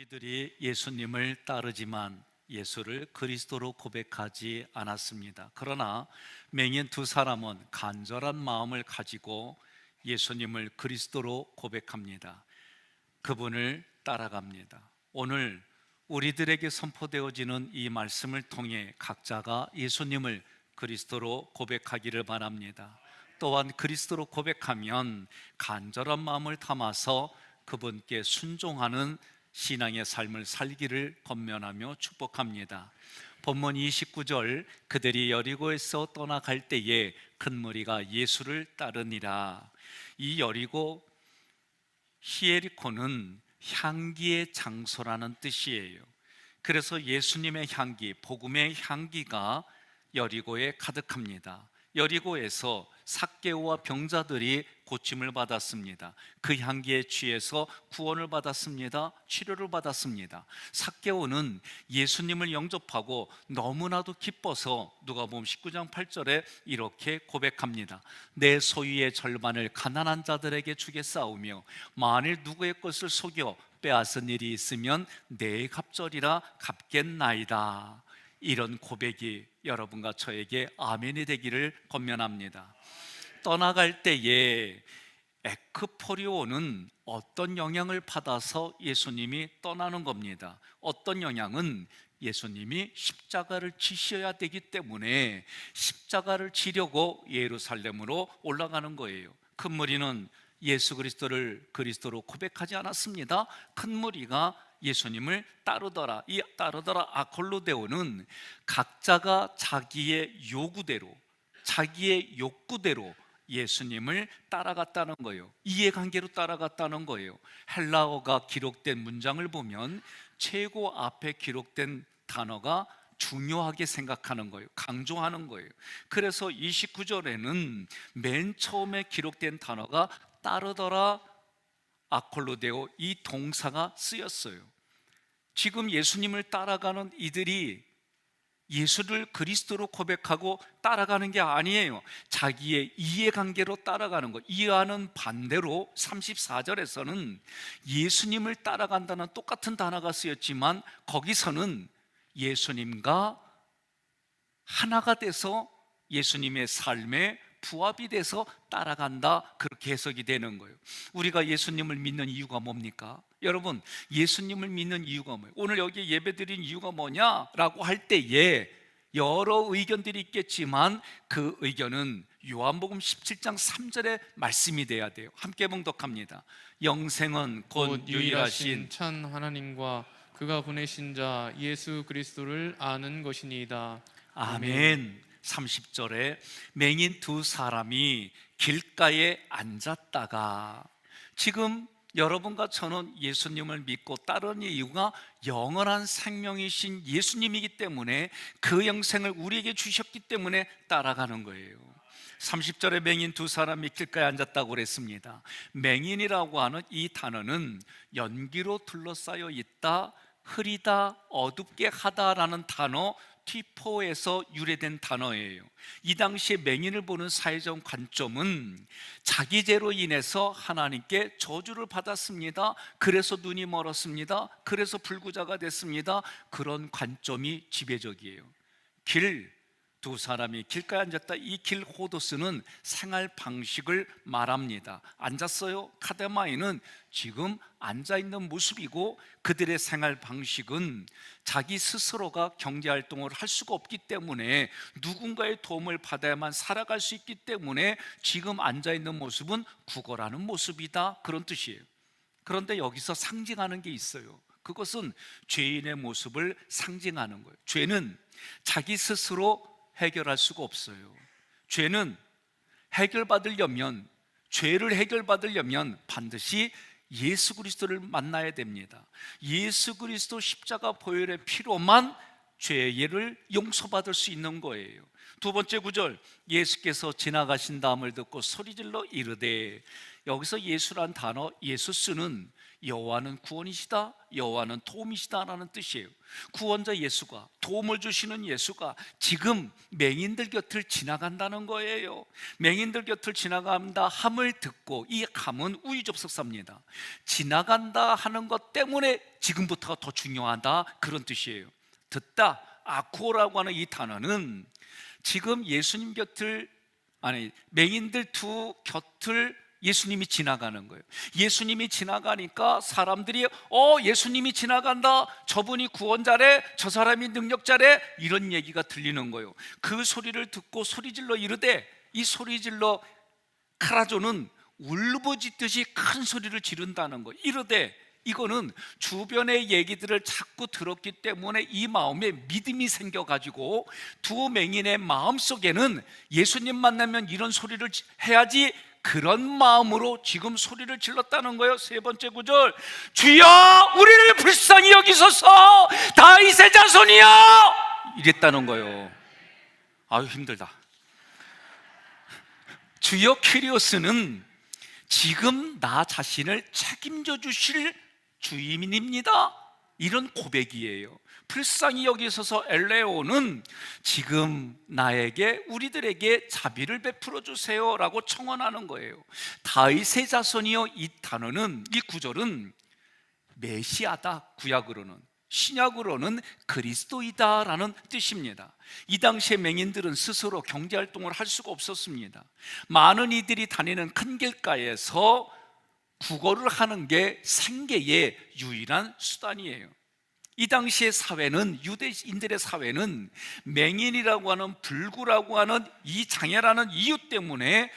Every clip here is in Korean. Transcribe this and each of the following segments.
우리들이 예수님을 따르지만 예수를 그리스도로 고백하지 않았습니다. 그러나 맹인 두 사람은 간절한 마음을 가지고 예수님을 그리스도로 고백합니다. 그분을 따라갑니다. 오늘 우리들에게 선포되어지는 이 말씀을 통해 각자가 예수님을 그리스도로 고백하기를 바랍니다. 또한 그리스도로 고백하면 간절한 마음을 담아서 그분께 순종하는 신앙의 삶을 살기를 권면하며 축복합니다. 본문 29절, 그들이 여리고에서 떠나갈 때에 큰 무리가 예수를 따르니라. 이 여리고 히에리코는 향기의 장소라는 뜻이에요. 그래서 예수님의 향기, 복음의 향기가 여리고에 가득합니다. 여리고에서 삭개오와 병자들이 고침을 받았습니다. 그 향기에 취해서 구원을 받았습니다. 치료를 받았습니다. 삭개오는 예수님을 영접하고 너무나도 기뻐서 누가복음 19장 8절에 이렇게 고백합니다. 내 소유의 절반을 가난한 자들에게 주겠사오며 만일 누구의 것을 속여 빼앗은 일이 있으면 내 갑절이라 갚겠나이다. 이런 고백이 여러분과 저에게 아멘이 되기를 권면합니다. 떠나갈 때에 에크포리오는 어떤 영향을 받아서 예수님이 떠나는 겁니다. 어떤 영향은 예수님이 십자가를 지셔야 되기 때문에 십자가를 지려고 예루살렘으로 올라가는 거예요. 큰 무리는 예수 그리스도를 그리스도로 고백하지 않았습니다. 큰 무리가 예수님을 따르더라. 이 따르더라 아콜로데오는 각자가 자기의 요구대로, 자기의 욕구대로 예수님을 따라갔다는 거예요. 이해관계로 따라갔다는 거예요. 헬라어가 기록된 문장을 보면 최고 앞에 기록된 단어가 중요하게 생각하는 거예요. 강조하는 거예요. 그래서 29절에는 맨 처음에 기록된 단어가 따르더라 아콜로데오, 이 동사가 쓰였어요. 지금 예수님을 따라가는 이들이 예수를 그리스도로 고백하고 따라가는 게 아니에요. 자기의 이해관계로 따라가는 것. 이와는 반대로 34절에서는 예수님을 따라간다는 똑같은 단어가 쓰였지만 거기서는 예수님과 하나가 돼서 예수님의 삶에 부합이 돼서 따라간다, 그렇게 해석이 되는 거예요. 우리가 예수님을 믿는 이유가 뭡니까? 여러분, 예수님을 믿는 이유가 뭐예요? 오늘 여기 예배드린 이유가 뭐냐라고 할 때에 여러 의견들이 있겠지만 그 의견은 요한복음 17장 3절의 말씀이 돼야 돼요. 함께 봉독합니다. 영생은 곧 유일하신 참 하나님과 그가 보내신 자 예수 그리스도를 아는 것이니이다. 아멘. 30절에 맹인 두 사람이 길가에 앉았다가, 지금 여러분과 저는 예수님을 믿고 따르는 이유가 영원한 생명이신 예수님이기 때문에 그 영생을 우리에게 주셨기 때문에 따라가는 거예요. 30절에 맹인 두 사람이 길가에 앉았다고 그랬습니다. 맹인이라고 하는 이 단어는 연기로 둘러싸여 있다, 흐리다, 어둡게 하다라는 단어 티포에서 유래된 단어예요. 이 당시에 맹인을 보는 사회적 관점은 자기 죄로 인해서 하나님께 저주를 받았습니다. 그래서 눈이 멀었습니다. 그래서 불구자가 됐습니다. 그런 관점이 지배적이에요. 두 사람이 길가에 앉았다. 이 길 호도스는 생활 방식을 말합니다. 앉았어요. 카데마이는 지금 앉아있는 모습이고, 그들의 생활 방식은 자기 스스로가 경제활동을 할 수가 없기 때문에 누군가의 도움을 받아야만 살아갈 수 있기 때문에 지금 앉아있는 모습은 구걸하는 모습이다, 그런 뜻이에요. 그런데 여기서 상징하는 게 있어요. 그것은 죄인의 모습을 상징하는 거예요. 죄는 자기 스스로 해결할 수가 없어요. 죄는 죄를 해결받으려면 반드시 예수 그리스도를 만나야 됩니다. 예수 그리스도 십자가 보혈의 피로만 죄를 용서받을 수 있는 거예요. 두 번째 구절, 예수께서 지나가신 다음을 듣고 소리질러 이르되, 여기서 예수란 단어, 예수스는 여호와는 구원이시다, 여호와는 도움이시다라는 뜻이에요. 구원자 예수가, 도움을 주시는 예수가 지금 맹인들 곁을 지나간다는 거예요. 맹인들 곁을 지나간다 함을 듣고, 이 함은 우유접속사입니다. 지나간다 하는 것 때문에 지금부터가 더 중요하다, 그런 뜻이에요. 듣다, 아쿠오라고 하는 이 단어는 지금 예수님 곁을, 맹인들 두 곁을 예수님이 지나가는 거예요. 예수님이 지나가니까 사람들이 예수님이 지나간다, 저분이 구원자래, 저 사람이 능력자래, 이런 얘기가 들리는 거예요. 그 소리를 듣고 소리질러 이르되, 이 소리질러 카라조는 울부짖듯이 큰 소리를 지른다는 거예요. 이르되, 이거는 주변의 얘기들을 자꾸 들었기 때문에 이 마음에 믿음이 생겨가지고 두 맹인의 마음속에는 예수님 만나면 이런 소리를 해야지, 그런 마음으로 지금 소리를 질렀다는 거예요. 세 번째 구절, 주여 우리를 불쌍히 여기소서, 다윗의 자손이여, 이랬다는 거예요. 아유 힘들다. 주여 큐리오스는 지금 나 자신을 책임져 주실 주인입니다, 이런 고백이에요. 불쌍히 여기소서 엘레오는 지금 나에게, 우리들에게 자비를 베풀어 주세요 라고 청원하는 거예요. 다윗의 자손이여, 이 단어는, 이 구절은 메시아다, 구약으로는. 신약으로는 그리스도이다 라는 뜻입니다. 이 당시에 맹인들은 스스로 경제활동을 할 수가 없었습니다. 많은 이들이 다니는 큰 길가에서 구걸을 하는 게 생계의 유일한 수단이에요. 이 당시의 사회는, 유대인들의 사회는 맹인이라고 하는, 불구라고 하는 이 장애라는 이유 때문에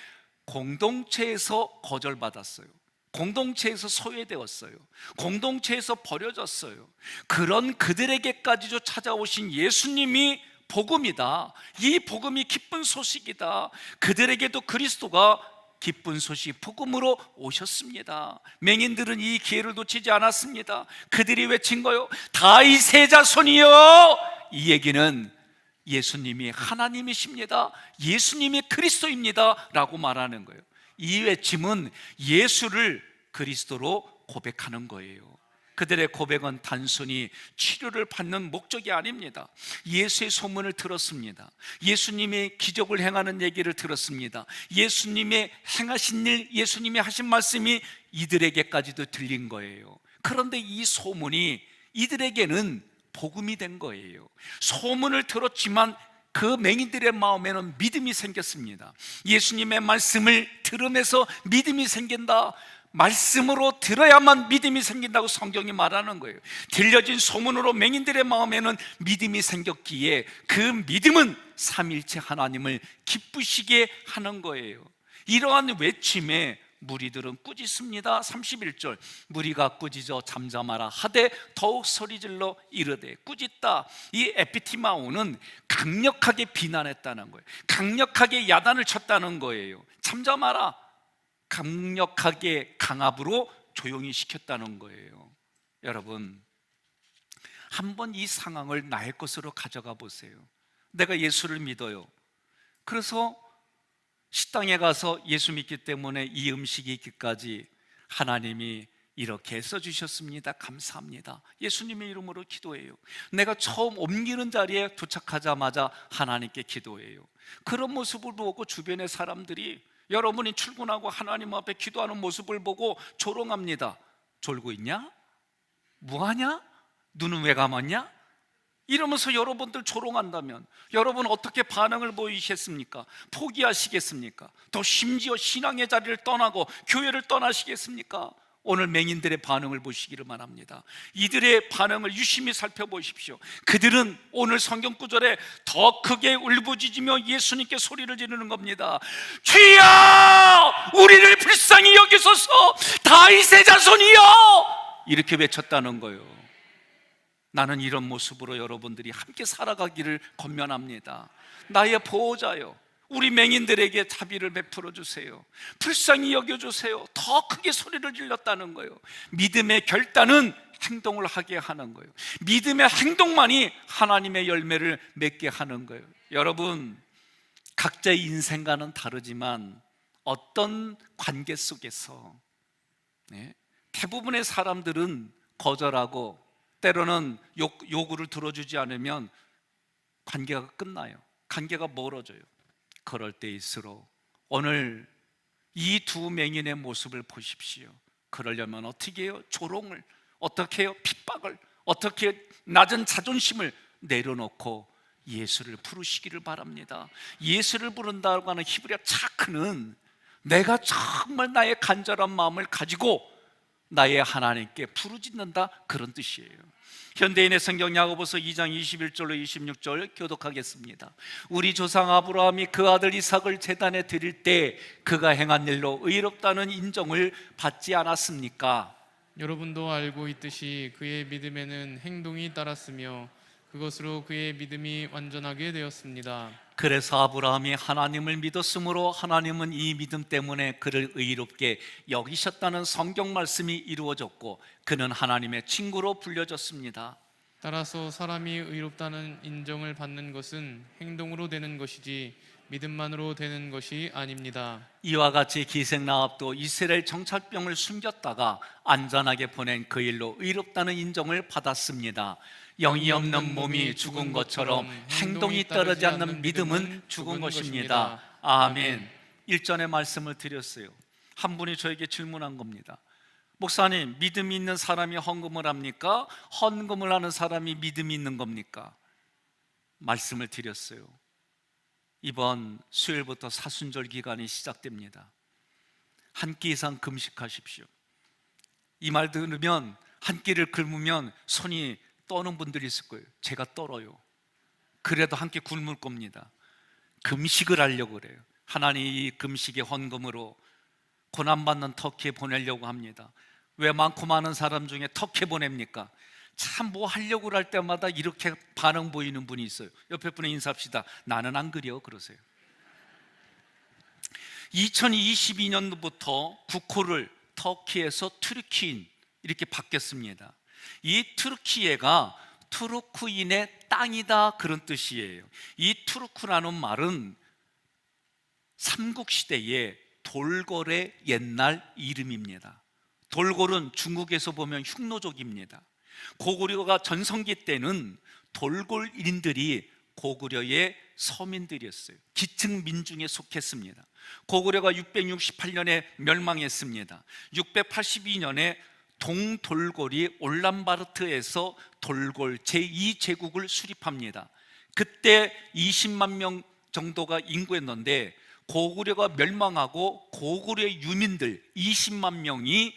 공동체에서 거절받았어요. 공동체에서 소외되었어요. 공동체에서 버려졌어요. 그런 그들에게까지도 찾아오신 예수님이 복음이다, 이 복음이 기쁜 소식이다, 그들에게도 그리스도가 기쁜 소식, 복음으로 오셨습니다. 맹인들은 이 기회를 놓치지 않았습니다. 그들이 외친 거요, 다윗의 자손이여. 이 얘기는 예수님이 하나님이십니다, 예수님이 그리스도입니다 라고 말하는 거예요. 이 외침은 예수를 그리스도로 고백하는 거예요. 그들의 고백은 단순히 치료를 받는 목적이 아닙니다. 예수의 소문을 들었습니다. 예수님의 기적을 행하는 얘기를 들었습니다. 예수님의 행하신 일, 예수님이 하신 말씀이 이들에게까지도 들린 거예요. 그런데 이 소문이 이들에게는 복음이 된 거예요. 소문을 들었지만 그 맹인들의 마음에는 믿음이 생겼습니다. 예수님의 말씀을 들으면서 믿음이 생긴다, 말씀으로 들어야만 믿음이 생긴다고 성경이 말하는 거예요. 들려진 소문으로 맹인들의 마음에는 믿음이 생겼기에 그 믿음은 삼위일체 하나님을 기쁘시게 하는 거예요. 이러한 외침에 무리들은 꾸짖습니다. 31절, 무리가 꾸짖어 잠잠하라 하되 더욱 소리질러 이르되, 꾸짖다, 이 에피티마오는 강력하게 비난했다는 거예요. 강력하게 야단을 쳤다는 거예요. 잠잠하라, 강력하게 강압으로 조용히 시켰다는 거예요. 여러분, 한번 이 상황을 나의 것으로 가져가 보세요. 내가 예수를 믿어요. 그래서 식당에 가서 예수 믿기 때문에 이 음식이 있기까지 하나님이 이렇게 써주셨습니다, 감사합니다, 예수님의 이름으로 기도해요. 내가 처음 옮기는 자리에 도착하자마자 하나님께 기도해요. 그런 모습을 보고 주변의 사람들이 여러분이 출근하고 하나님 앞에 기도하는 모습을 보고 조롱합니다. 졸고 있냐? 뭐하냐? 눈은 왜 감았냐? 이러면서 여러분들 조롱한다면 여러분 어떻게 반응을 보이시겠습니까? 포기하시겠습니까? 더 심지어 신앙의 자리를 떠나고 교회를 떠나시겠습니까? 오늘 맹인들의 반응을 보시기를 바랍니다. 이들의 반응을 유심히 살펴보십시오. 그들은 오늘 성경 구절에 더 크게 울부짖으며 예수님께 소리를 지르는 겁니다. 주여 우리를 불쌍히 여기소서, 다윗의 자손이여, 이렇게 외쳤다는 거예요. 나는 이런 모습으로 여러분들이 함께 살아가기를 권면합니다. 나의 보호자요, 우리 맹인들에게 자비를 베풀어 주세요. 불쌍히 여겨주세요. 더 크게 소리를 질렀다는 거예요. 믿음의 결단은 행동을 하게 하는 거예요. 믿음의 행동만이 하나님의 열매를 맺게 하는 거예요. 여러분, 각자의 인생과는 다르지만 어떤 관계 속에서 대부분의 사람들은 거절하고 때로는 요구를 들어주지 않으면 관계가 끝나요. 관계가 멀어져요. 그럴 때일수록 오늘 이 두 맹인의 모습을 보십시오. 그러려면 어떻게 해요? 조롱을 어떻게 해요? 핍박을 어떻게 낮은 자존심을 내려놓고 예수를 부르시기를 바랍니다. 예수를 부른다고 하는 히브리어 차크는 내가 정말 나의 간절한 마음을 가지고 나의 하나님께 부르짖는다, 그런 뜻이에요. 현대인의 성경 야고보서 2장 21절로 26절 교독하겠습니다. 우리 조상 아브라함이 그 아들 이삭을 제단에 드릴 때 그가 행한 일로 의롭다는 인정을 받지 않았습니까? 여러분도 알고 있듯이 그의 믿음에는 행동이 따랐으며 그것으로 그의 믿음이 완전하게 되었습니다. 그래서 아브라함이 하나님을 믿었으므로 하나님은 이 믿음 때문에 그를 의롭게 여기셨다는 성경 말씀이 이루어졌고 그는 하나님의 친구로 불려졌습니다. 따라서 사람이 의롭다는 인정을 받는 것은 행동으로 되는 것이지 믿음만으로 되는 것이 아닙니다. 이와 같이 기생라합도 이스라엘 정찰병을 숨겼다가 안전하게 보낸 그 일로 의롭다는 인정을 받았습니다. 영이 없는 몸이 죽은 것처럼 행동이 따르지 않는 믿음은 죽은 것입니다. 아멘. 일전에 말씀을 드렸어요. 한 분이 저에게 질문한 겁니다. 목사님, 믿음이 있는 사람이 헌금을 합니까? 헌금을 하는 사람이 믿음이 있는 겁니까? 말씀을 드렸어요. 이번 수요일부터 사순절 기간이 시작됩니다. 한 끼 이상 금식하십시오. 이 말 들으면 한 끼를 굶으면 손이 떠는 분들이 있을 거예요. 제가 떨어요. 그래도 한 끼 굶을 겁니다. 금식을 하려고 그래요. 하나님 이 금식의 헌금으로 고난받는 터키에 보내려고 합니다. 왜 많고 많은 사람 중에 터키에 보냅니까? 참 뭐 하려고 할 때마다 이렇게 반응 보이는 분이 있어요. 옆에 분에 인사합시다. 나는 안 그려, 그러세요. 2022년도부터 국호를 터키에서 튀르키인 이렇게 바뀌었습니다. 이 튀르키예가 투르크인의 땅이다, 그런 뜻이에요. 이 투르크라는 말은 삼국시대의 돌궐의 옛날 이름입니다. 돌궐은 중국에서 보면 흉노족입니다. 고구려가 전성기 때는 돌궐인들이 고구려의 서민들이었어요. 기층 민중에 속했습니다. 고구려가 668년에 멸망했습니다. 682년에 동돌궐이 올란바르트에서 돌궐 제2제국을 수립합니다. 그때 20만 명 정도가 인구였는데 고구려가 멸망하고 고구려의 유민들 20만 명이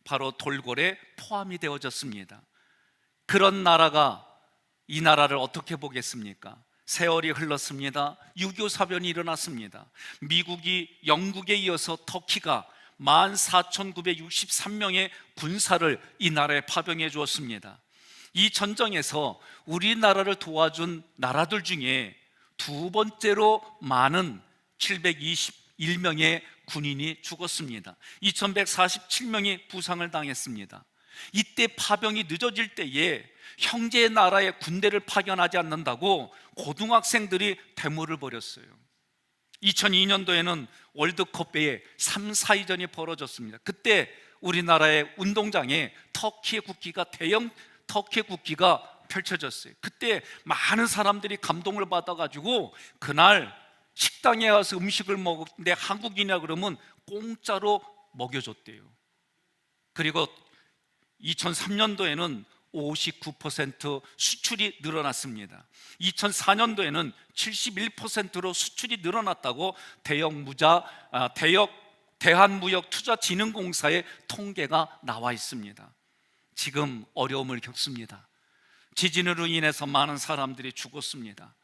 바로 돌궐에 포함이 되어졌습니다. 그런 나라가 이 나라를 어떻게 보겠습니까? 세월이 흘렀습니다. 6.25 사변이 일어났습니다. 미국이 영국에 이어서 터키가 14,963명의 군사를 이 나라에 파병해 주었습니다. 이 전쟁에서 우리나라를 도와준 나라들 중에 두 번째로 많은 721명의 군인이 죽었습니다. 2,147명이 부상을 당했습니다. 이때 파병이 늦어질 때에 형제의 나라에 군대를 파견하지 않는다고 고등학생들이 데모를 벌였어요. 2002년도에는 월드컵에 3, 4위전이 벌어졌습니다. 그때 우리나라의 운동장에 터키의 국기가 대형 터키의 국기가 펼쳐졌어요. 그때 많은 사람들이 감동을 받아가지고 그날 식당에 가서 음식을 먹는데 한국인이라 그러면 공짜로 먹여줬대요. 그리고 2003년도에는 59% 수출이 늘어났습니다. 2004년도에는 71%로 수출이 늘어났다고 대한무역투자진흥공사의 통계가 나와 있습니다. 지금 어려움을 겪습니다. 지진으로 인해서 많은 사람들이 죽었습니다.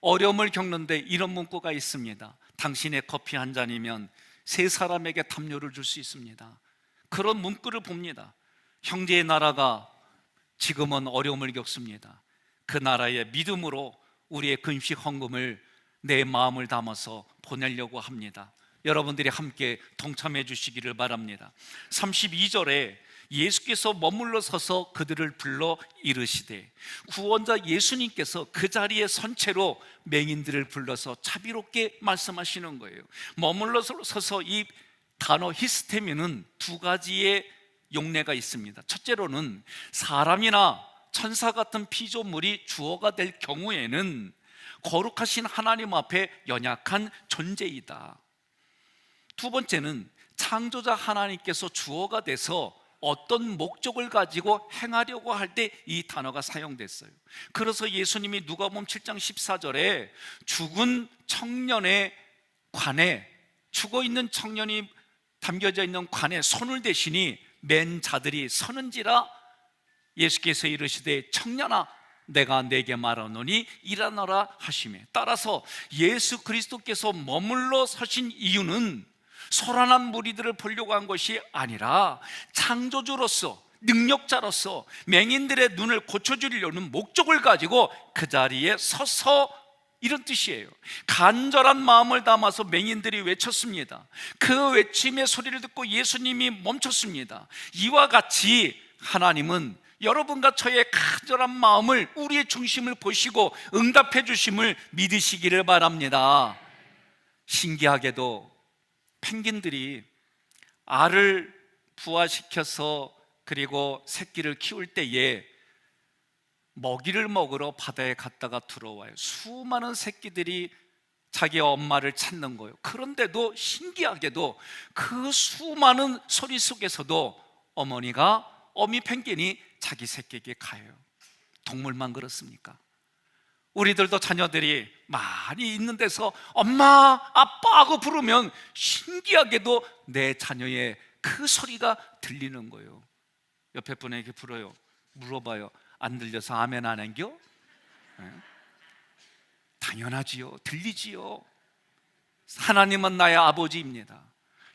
어려움을 겪는데 이런 문구가 있습니다. 당신의 커피 한 잔이면 세 사람에게 담요를 줄 수 있습니다. 그런 문구를 봅니다. 형제의 나라가 지금은 어려움을 겪습니다. 그 나라의 믿음으로 우리의 금식 헌금을 내 마음을 담아서 보내려고 합니다. 여러분들이 함께 동참해 주시기를 바랍니다. 32절에 예수께서 머물러 서서 그들을 불러 이르시되, 구원자 예수님께서 그 자리에 선 채로 맹인들을 불러서 자비롭게 말씀하시는 거예요. 머물러 서서 이 단어 히스테미는 두 가지의 용례가 있습니다. 첫째로는 사람이나 천사 같은 피조물이 주어가 될 경우에는 거룩하신 하나님 앞에 연약한 존재이다. 두 번째는 창조자 하나님께서 주어가 돼서 어떤 목적을 가지고 행하려고 할 때 이 단어가 사용됐어요. 그래서 예수님이 누가복음 7장 14절에 죽은 청년의 관에, 죽어있는 청년이 담겨져 있는 관에 손을 대시니 맨 자들이 서는지라 예수께서 이르시되 청년아 내가 네게 말하노니 일어나라 하시매, 따라서 예수 그리스도께서 머물러 서신 이유는 소란한 무리들을 보려고 한 것이 아니라 창조주로서, 능력자로서 맹인들의 눈을 고쳐주려는 목적을 가지고 그 자리에 서서, 이런 뜻이에요. 간절한 마음을 담아서 맹인들이 외쳤습니다. 그 외침의 소리를 듣고 예수님이 멈췄습니다. 이와 같이 하나님은 여러분과 저의 간절한 마음을, 우리의 중심을 보시고 응답해 주심을 믿으시기를 바랍니다. 신기하게도 펭귄들이 알을 부화시켜서 그리고 새끼를 키울 때에 먹이를 먹으러 바다에 갔다가 들어와요. 수많은 새끼들이 자기 엄마를 찾는 거예요. 그런데도 신기하게도 그 수많은 소리 속에서도 어미 펭귄이 자기 새끼에게 가요. 동물만 그렇습니까? 우리들도 자녀들이 많이 있는 데서 엄마, 아빠 하고 부르면 신기하게도 내 자녀의 그 소리가 들리는 거예요. 옆에 분에게 물어봐요. 안 들려서 아멘 안 한겨? 네. 당연하지요. 들리지요. 하나님은 나의 아버지입니다.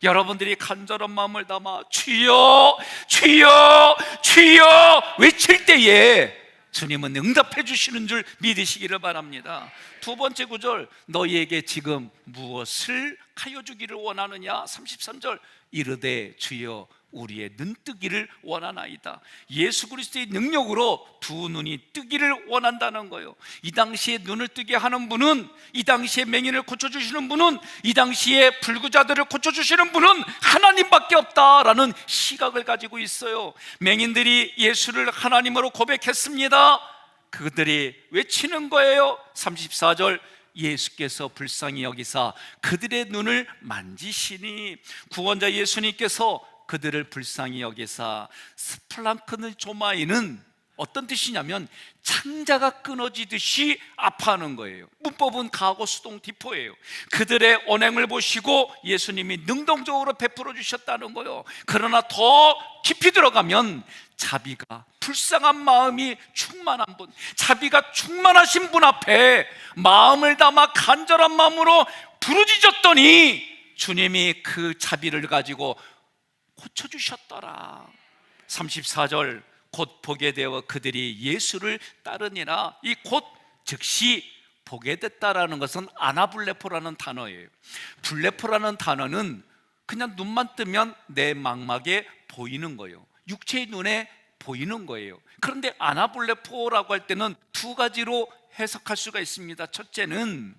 여러분들이 간절한 마음을 담아 주여, 주여, 주여 외칠 때에 주님은 응답해 주시는 줄 믿으시기를 바랍니다. 두 번째 구절, 너희에게 지금 무엇을 하여 주기를 원하느냐? 33절, 이르되 주여 우리의 눈 뜨기를 원하나이다. 예수 그리스도의 능력으로 두 눈이 뜨기를 원한다는 거예요. 이 당시에 눈을 뜨게 하는 분은, 이 당시에 맹인을 고쳐주시는 분은, 이 당시에 불구자들을 고쳐주시는 분은 하나님밖에 없다라는 시각을 가지고 있어요. 맹인들이 예수를 하나님으로 고백했습니다. 그들이 외치는 거예요. 34절, 예수께서 불쌍히 여기사 그들의 눈을 만지시니, 구원자 예수님께서 그들을 불쌍히 여기사 스플랑크는 조마이는 어떤 뜻이냐면 창자가 끊어지듯이 아파하는 거예요. 문법은 가고 수동 디포예요. 그들의 언행을 보시고 예수님이 능동적으로 베풀어 주셨다는 거예요. 그러나 더 깊이 들어가면 자비가, 불쌍한 마음이 충만한 분, 자비가 충만하신 분 앞에 마음을 담아 간절한 마음으로 부르짖었더니 주님이 그 자비를 가지고 고쳐주셨더라. 34절, 곧 보게 되어 그들이 예수를 따르니라. 이 곧 즉시 보게 됐다라는 것은 아나블레포라는 단어예요. 블레포라는 단어는 그냥 눈만 뜨면 내 망막에 보이는 거예요. 육체의 눈에 보이는 거예요. 그런데 아나블레포라고 할 때는 두 가지로 해석할 수가 있습니다. 첫째는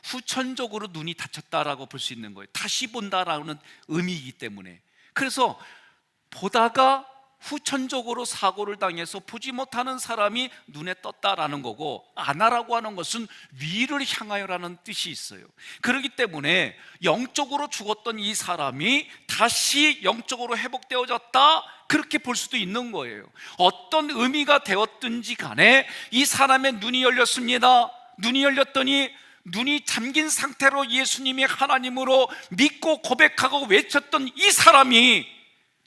후천적으로 눈이 다쳤다라고 볼 수 있는 거예요. 다시 본다라는 의미이기 때문에. 그래서 보다가 후천적으로 사고를 당해서 보지 못하는 사람이 눈에 떴다라는 거고, 아나라고 하는 것은 위를 향하여라는 뜻이 있어요. 그렇기 때문에 영적으로 죽었던 이 사람이 다시 영적으로 회복되어졌다, 그렇게 볼 수도 있는 거예요. 어떤 의미가 되었든지 간에 이 사람의 눈이 열렸습니다. 눈이 열렸더니 눈이 잠긴 상태로 예수님이 하나님으로 믿고 고백하고 외쳤던 이 사람이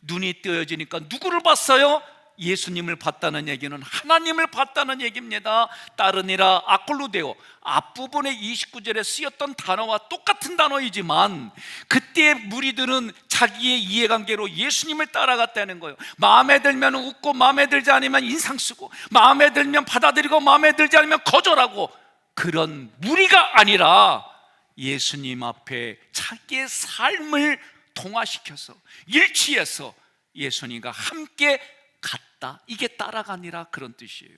눈이 뜨여지니까 누구를 봤어요? 예수님을 봤다는 얘기는 하나님을 봤다는 얘기입니다. 따르니라 아콜루데오, 앞부분의 29절에 쓰였던 단어와 똑같은 단어이지만 그때의 무리들은 자기의 이해관계로 예수님을 따라갔다는 거예요. 마음에 들면 웃고 마음에 들지 않으면 인상 쓰고, 마음에 들면 받아들이고 마음에 들지 않으면 거절하고, 그런 무리가 아니라 예수님 앞에 자기의 삶을 동화시켜서 일치해서 예수님과 함께 갔다, 이게 따라가니라 그런 뜻이에요.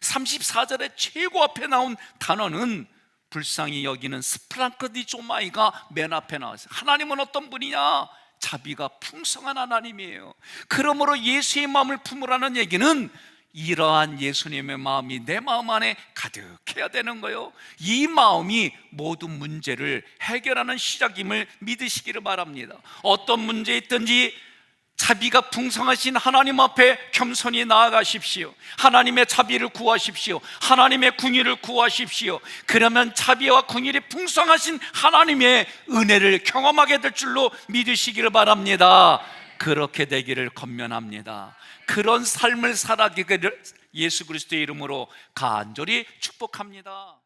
34절에 최고 앞에 나온 단어는 불쌍히 여기는 스프랑크디조마이가 맨 앞에 나왔어요. 하나님은 어떤 분이냐? 자비가 풍성한 하나님이에요. 그러므로 예수의 마음을 품으라는 얘기는 이러한 예수님의 마음이 내 마음 안에 가득해야 되는 거예요. 이 마음이 모든 문제를 해결하는 시작임을 믿으시기를 바랍니다. 어떤 문제 있든지 자비가 풍성하신 하나님 앞에 겸손히 나아가십시오. 하나님의 자비를 구하십시오. 하나님의 궁의를 구하십시오. 그러면 자비와 궁의이 풍성하신 하나님의 은혜를 경험하게 될 줄로 믿으시기를 바랍니다. 그렇게 되기를 권면합니다. 그런 삶을 살아가기를 예수 그리스도의 이름으로 간절히 축복합니다.